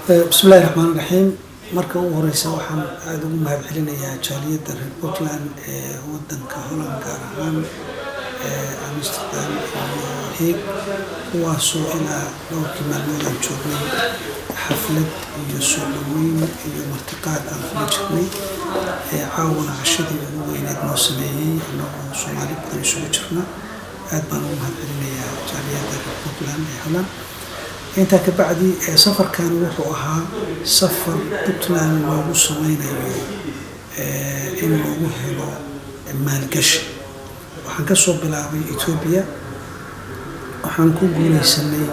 بسم الله الرحمن الرحيم. marka ugu horeysa waxaan aad ugu mahadcelinayaa jaaliyadda reer Puntland ee wadanka Holland gaar ahaan Amsterdam iyo Hague kuwaasoo ilaa dhowrkii maalmood aan joognay xaflad iyo soo dhaweyn iyo martiqaad aan kula jirnay caawana cashadii ugu weyneed noo sameeyey anagoo Soomaali badan isugu jirna. aad baan ugu mahadcelinayaa jaaliyadda reer Puntland ee Holland. inta ka bacdi safarkan wuxuu ahaa safar Puntland loogu sameynayo in lagu helo maalgashi. waxaan ka soo bilaabay Ethiopia, waxaan ku guuleysanay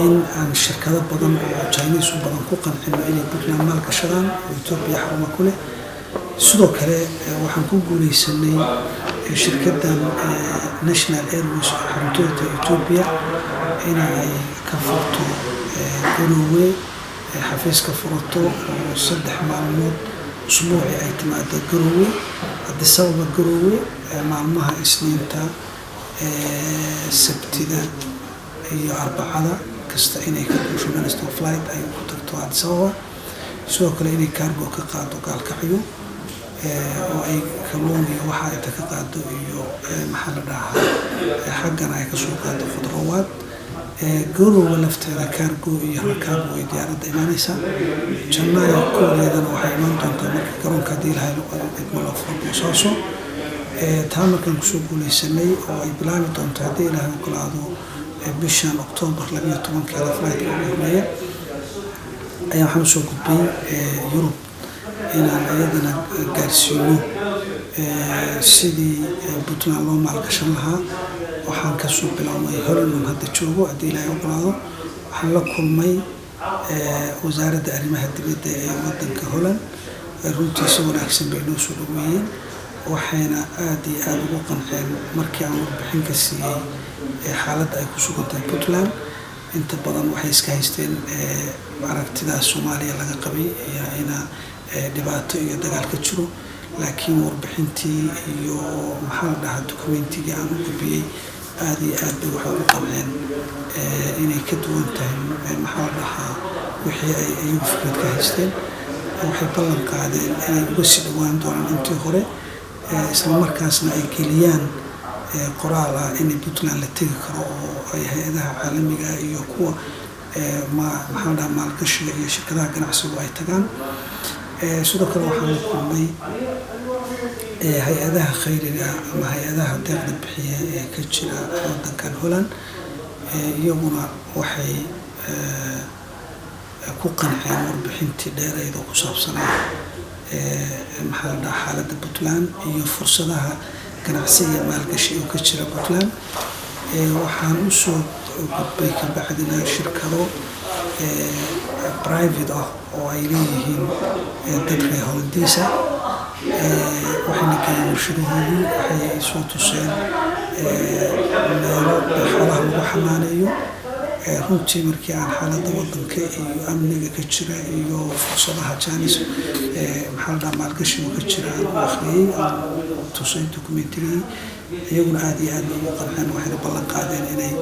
in aan shirkado badan oo Chinese badan ku qancino inay Puntland maalgashadaan oo Ethiopia xarumo ku leh. sidoo kale waxaan ku guuleysanay shirkaddan National Airways xarunteeda Ethiopia inay ka furto Garowe xafiiska furato oo 3 maalmood usbuuci ay timaado Garowe Addis Ababa Garowe maalmaha Isniinta Sabtida iyo Arbacada kasta inay ka duusho international flight ay ku tagto Addis Ababa. sidoo kale inay cargo ka qaado Gaalkacyo oo ay kalluun iyo waxa ay ka qaado iyo maxaa la dhahaa xaggan ay ka soo qaado khudrawaad. Garowe lafteeda cargo iyo rakaab way diyaaradda imaanaysa. Janaayo koodeedana waxay imaan doontaa marka garoonka hadii la helo degmo la furo Boosaaso. taa markaan kusoo guuleysanay oo ay bilaabi doonto hadii Ilaahay ogolaado bishan October 12 flight ugu horeeya ayaan waxaan soo gudbay Yurub inaan ayadana gaarsiino sidii Puntland loo maalgashan lahaa. waxaan ka soo bilaabay Holland hadda joogo hadii Ilaahay ogolaado. waxaan la kulmay wasaaradda arrimaha dibadda ee wadanka Holland. runtii si wanaagsan bay noo soo dhaweeyeen waxayna aad iyo aad ugu qanceen markii aan warbixin ka siiyey xaaladda ay ku sugan tahay Puntland. inta badan waxay iska haysteen aragtida Soomaaliya laga qabay ina dhibaato iyo dagaal ka jiro, laakiin warbixintii iyo maxaa la dhahaa dokumentiga aan u gudbiyey aad iyo aad bay waxay u qanceen inay ka duwan tahay maxaa la dhahaa wixii ay iyagu fikrad ka haysteen. waxay ballan qaadeen inay uga sii dhawaan doonaan intii hore isla markaasna ay geliyaan qoraal ah in Puntland la tegi karo oo ay hay'adaha caalamiga iyo kuwa maxaa la dhahaa maalgashiga iyo shirkadaha ganacsiga ay tagaan. sidoo kale waxaan la kulmay hay'adaha khayriga ama hay'adaha deeqda bixiya ee ka jira wadankan Holland. iyaguna waxay ku qanceen warbixintii dheereed oo ku saabsanay maxaa la dhahaa xaaladda Puntland iyo fursadaha ganacsi iyo maalgashi oo ka jira Puntland. waxaan u soo gudbay ka bacdina shirkado private ah oo ay leeyihiin dad reer Hollandiisa. waxayna geeyeen warshadahoodii waxay soo tuseen meelo xoolaha lagu xanaaneeyo. runtii markii aan xaaladda wadanka iyo amniga ka jira iyo fursadaha Chinese maxaa la dhahaa maalgashiga ka jira aan u akhriyey aan tusay dokumentigii iyaguna aad iyo aad ugu qanceen. waxayna ballan qaadeen inay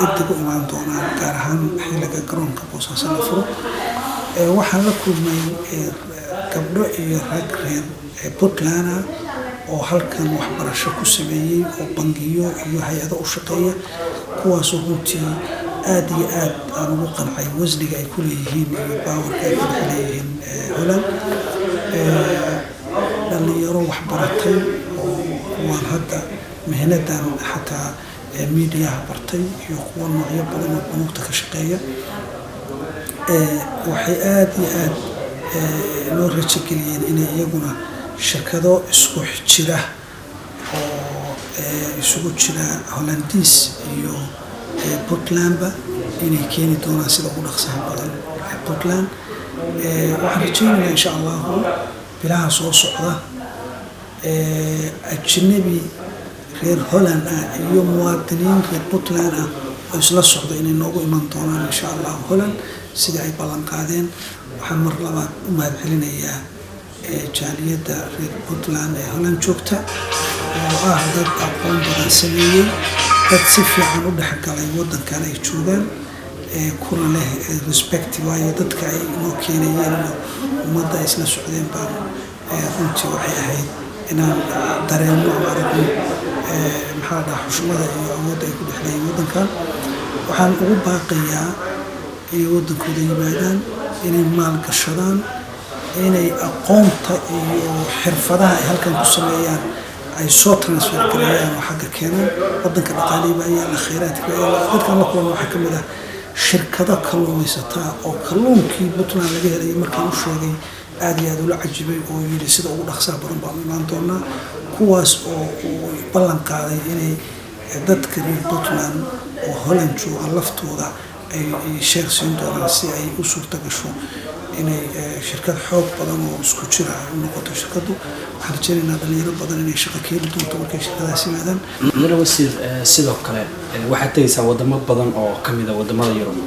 degdeg u imaan doonaan gaar ahaan xilliga garoonka Boosaaso la furo. waxaan la kulmay gabdho iyo rag reer Puntland oo halkan waxbarasho ku sameeyey oo bangiyo iyo hay'ado u shaqeeya kuwaasoo runtii aad iyo aad aan ugu qancay wasniga ay ku leeyihiin iyo baawarka ay ku leeyihiin Holland. dhalinyaro waxbaratay oo kuwaan hadda mihnadan xataa miidiyaha bartay iyo kuwa noocyo badan oo bunuugta ka shaqeeya. waxay aad iyo aad loo rajo geliyeen inay iyaguna shirkado isku jira oo isugu jira Hollandiis iyo Puntlandba inay keeni doonaan sida ugu dhaqsaha badan Puntland. waxaan rajaynayaa insha Allah bilaha soo socda ajnabi reer Holland iyo muwaadiniin reer Puntland oo isla socda inay noogu iman doonaan insha Allah Holland sida ay ballan qaadeen. waxaan mar labaad u mahadcelinayaa jaaliyadda reer Puntland ee Holland joogta oo dad aqoon badan sameeyey dad si fiican u dhexgalay wadankan ay joogaan kuna leh respect waayo dadka ay noo keenayeen ummadda ay isla socdeen baan runtii waxay ahayd inaan dareemo ama aragno maxaa la dhahaa xushmada iyo awoodda ay ku dhexleeyeen waddankan waxaan ugu baaqayaa inay waddankooda yimaadaan inay maalgashadaan inay aqoonta iyo xirfadaha ay halkan ku sameeyaan ay soo transfer gareeyaan oo xagga keenaan waddanka dhaqaalihii baa yaalla khayraadka baa yaalla dadkan la kulana waxaa ka mid ah shirkado kalluumaysataa oo kalluunkii Puntland laga helay markaan u sheegay aad iyo aad ula cajibay oo yidhi sida ugu dhaqsaha badan baan imaan doonaa kuwaas oo ballan qaaday inay dadka reer Puntland oo Holland jooga laftooda ay sheeg siin doonaan si ay u suurta gasho inay shirkad xoog badan oo isku jira ay u noqoto shirkadu waxaan rajaynaynaa dhalinyaro badan inay shaqo ka heli doonto markay shirkadaas yimaadaan mudane wasiir sidoo kale waxaad tegaysaa wadamo badan oo ka mid ah wadamada Yurub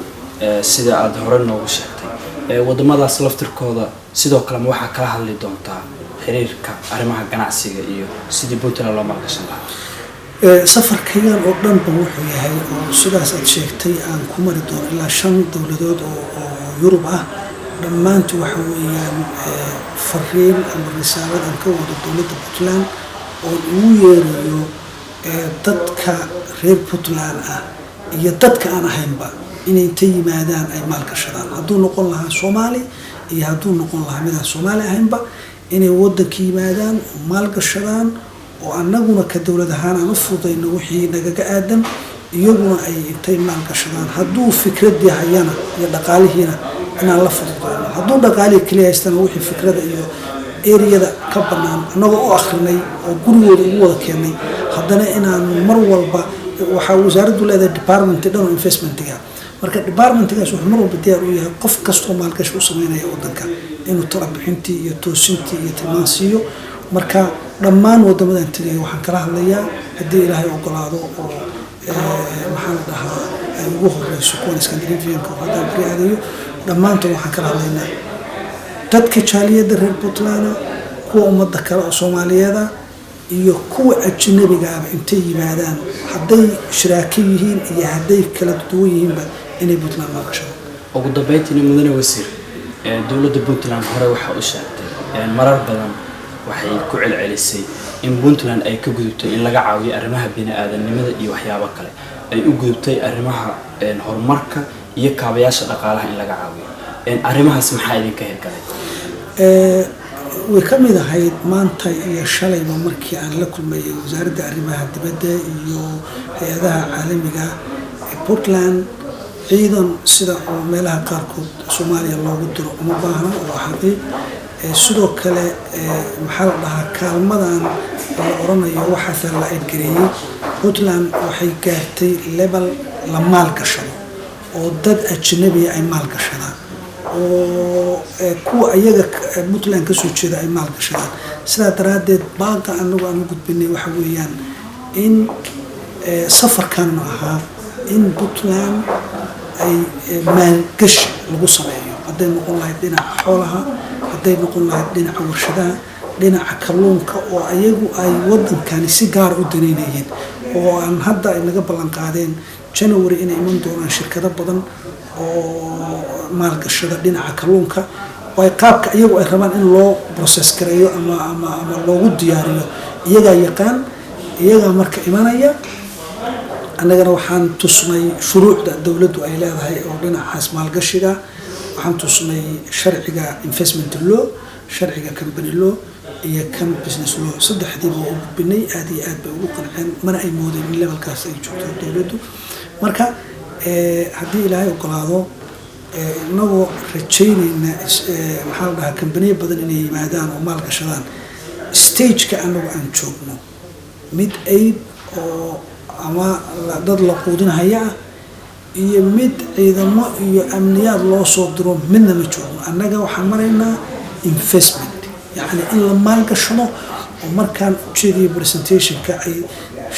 sida aad hore noogu sheegtay wadamadaas laftirkooda sidoo kale ma waxaa kala hadli doontaa xiriirka arrimaha ganacsiga iyo sidii Puntland loo maalgashan lahaa safarkaygan oo dhan ba wuxuu yahay oo sidaas aad sheegtay aan ku mari doono ilaa 5 dawladood oo Yurub ah dhammaantu waxa weeyaan fariin ama risaalad aan ka wado dowladda Puntland oo ugu yeerayo dadka reer Puntland ah iyo dadka aan ahaynba inay inta yimaadaan ay maalgashadaan hadduu noqon lahaa Soomaali iyo hadduu noqon lahaa mid aan Soomaali ahaynba inay waddanka yimaadaan oo maalgashadaan oo annaguna ka dawlad ahaan aan u fududayno wixii nagaga aadan iyaguna ay intay maalgashadaan hadduu fikradii hayana iyo dhaqaalihiina inaan la fududayno hadduu dhaqaalihi kaliya haystana wixii fikrada iyo eriyada ka bannaan annagoo u akhrinay oo gurigooda ugu wada keenay haddana inaan mar walba waxaa wasaaraddu leedahay department dhan oo investmentiga marka departmentgaas wuxuu mar walba diyaar u yahay qof kastoo maalgashi u sameynaya waddanka inuu tala bixintii iyo toosintii iyo tilmaan siiyo marka dhammaan wadamadan tagay waxaan kala hadlayaa haddii ilaahay ogolaado oo maxaa la dhahaa ay ugu horeyso kuwan Scandinavian-ka oo hadda bari aadayo dhammaantood waxaan kala hadlaynaa dadka jaaliyadda reer Puntland kuwa ummadda kale oo Soomaaliyeed iyo kuwa ajnabiga ah intay yimaadaan hadday shiraaka yihiin iyo hadday kala duwan yihiinba inay Puntland maalgashadaan ugu dambeyntii mudane wasiir dowladda Puntland hore waxa u sheegtay marar badan waxay ku celcelisay in Puntland ay ka gudubtay in laga caawiyo arrimaha bini'aadanimada iyo waxyaabo kale ay u gudubtay arrimaha horumarka iyo kaabayaasha dhaqaalaha in laga caawiyo arrimahaas maxaa idinka hirgalay way ka mid ahayd maanta iyo shalayba markii aan la kulmayay wasaaradda arrimaha dibadda iyo hay'adaha caalamiga Puntland ciidan sida oo meelaha qaarkood Soomaaliya loogu diro uma baahna oo xaqiiq sidoo kale maxaa la dhahaa kaalmadan la oranayo waxa la idgareeyay Puntland waxay gaartay level la maalgashado oo dad ajnabi ay maalgashadaan oo kuwa ayaga Puntland ka soo jeeda ay maalgashadaan sidaa daraadeed baaqa anagu aan gudbinay waxa weeyaan in safarkan ahaa in Puntland ay maalgashi lagu sameeyo hadday noqon lahayd dhinaca xoolaha hadday noqon lahayd dhinaca warshadaha dhinaca kalluunka oo ayagu ay waddankani si gaar u daneynayeen oo aan hadda ay naga ballan qaadeen January inay iman doonaan shirkado badan oo maalgashada dhinaca kalluunka way qaabka iyagu ay rabaan in loo process gareeyo ama loogu diyaariyo iyaga yaqaan iyaga marka imanaya annagana waxaan tusnay shuruucda dawladdu ay leedahay oo dhinacaas maalgashiga waxaan tusnay sharciga investment law sharciga company law iyo kan business law saddexdiiba oo gudbinay aad iyo aad bay ugu qanceen mana ay moodeen in levelkaas ay joogto dawladdu marka haddii ilaahay ogolaado inagoo rajaynayna maxaa la dhahaa companiya badan inay yimaadaan oo maalgashadaan stageka anagu aan joogno mid aid oo ama dad la quudinaya iyo mid ciidamo iyo amniyaad loo soo diro midna ma joogno annaga waxaan maraynaa investment yani in la maalgashado oo markaan ujeediyay presentationka ay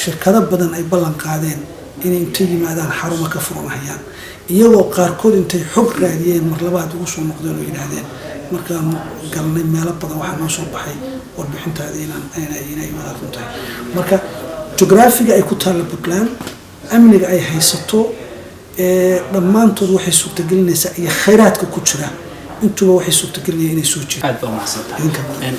shirkado badan ay ballan qaadeen inay inta yimaadaan xarumo ka furanayaan iyagoo qaarkood intay xog raadiyeen mar labaad ugu soo noqdeen oo yiraahdeen markaan galnay meelo badan waxaa noo soo baxay warbixintaada inay wada runtahay marka geographiga ay ku taalla Puntland amniga ay haysato dhammaantood waxay suurtagelinaysaa iyo khayraadka ku jira intuba waxay suurtagelinayaan inay soo jeedaan aad baa mahadsantahay